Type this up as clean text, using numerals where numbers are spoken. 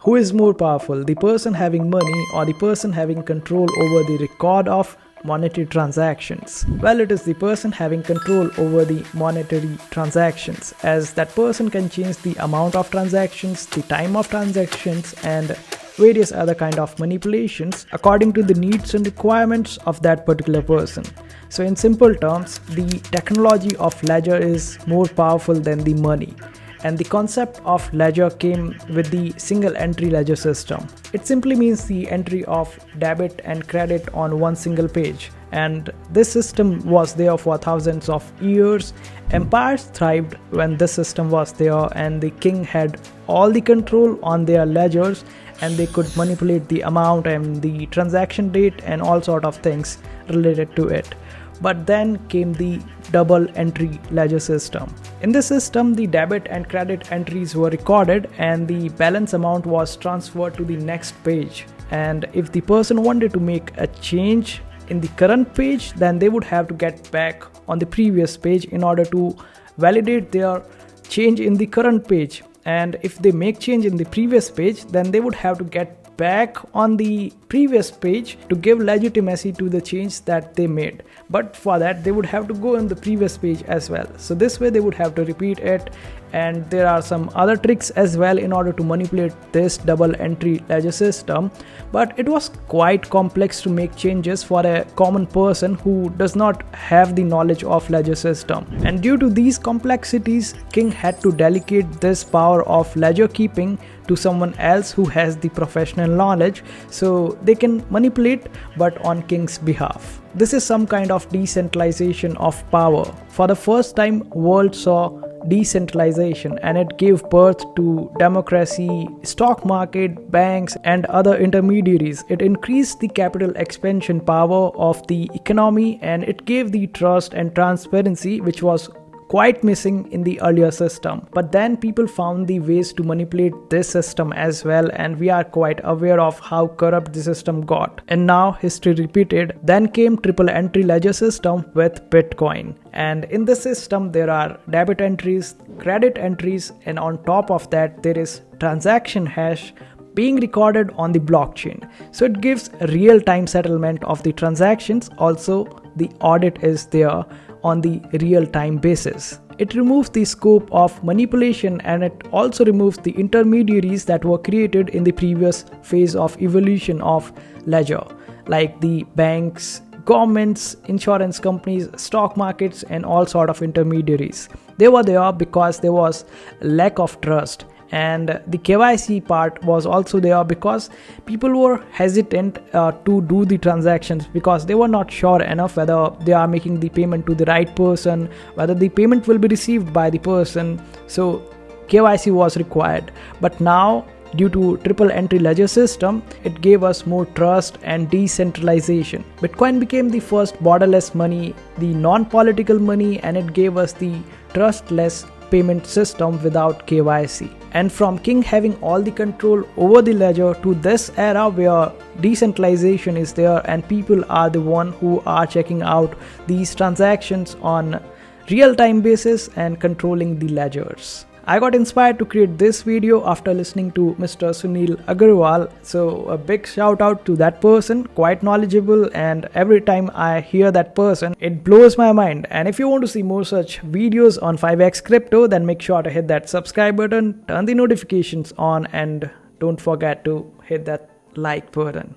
Who is more powerful, the person having money or the person having control over the record of monetary transactions? Well, it is the person having control over the monetary transactions, as that person can change the amount of transactions, the time of transactions, and various other kind of manipulations according to the needs and requirements of that particular person. So in simple terms, the technology of ledger is more powerful than the money. And the concept of ledger came with the single entry ledger system. It simply means the entry of debit and credit on one single page. And this system was there for thousands of years. Empires thrived when this system was there, and the king had all the control on their ledgers, and they could manipulate the amount and the transaction date and all sort of things related to it. But then came the double entry ledger system. In this system, the debit and credit entries were recorded and the balance amount was transferred to the next page. And if the person wanted to make a change in the current page, then they would have to get back on the previous page in order to validate their change in the current page. And if they make change in the previous page, then they would have to get back on the previous page to give legitimacy to the change that they made. But for that, they would have to go on the previous page as well. So this way they would have to repeat it, and there are some other tricks as well in order to manipulate this double entry ledger system. But it was quite complex to make changes for a common person who does not have the knowledge of ledger system. And due to these complexities, king had to delegate this power of ledger keeping to someone else who has the professional knowledge, so they can manipulate but on king's behalf. This is some kind of decentralization of power. For the first time, world saw decentralization, and it gave birth to democracy, stock market, banks, and other intermediaries. It increased the capital expansion power of the economy, and it gave the trust and transparency which was quite missing in the earlier system. But then people found the ways to manipulate this system as well, and we are quite aware of how corrupt the system got. And now history repeated. Then came triple entry ledger system with Bitcoin. And in this system there are debit entries, credit entries, and on top of that there is transaction hash being recorded on the blockchain. So it gives real-time settlement of the transactions. Also, the audit is there on the real-time basis. It removes the scope of manipulation, and it also removes the intermediaries that were created in the previous phase of evolution of ledger, like the banks, governments, insurance companies, stock markets, and all sort of intermediaries. They were there because there was lack of trust. And the KYC part was also there because people were hesitant to do the transactions because they were not sure enough whether they are making the payment to the right person, whether the payment will be received by the person. So KYC was required. But now, due to triple entry ledger system, it gave us more trust and decentralization. Bitcoin became the first borderless money, the non-political money, and it gave us the trustless payment system without KYC. And from king having all the control over the ledger to this era where decentralization is there and people are the one who are checking out these transactions on real-time basis and controlling the ledgers. I got inspired to create this video after listening to Mr. Sunil Agarwal. So a big shout out to that person, quite knowledgeable, and every time I hear that person, it blows my mind. And if you want to see more such videos on 5x crypto, then make sure to hit that subscribe button, turn the notifications on, and don't forget to hit that like button.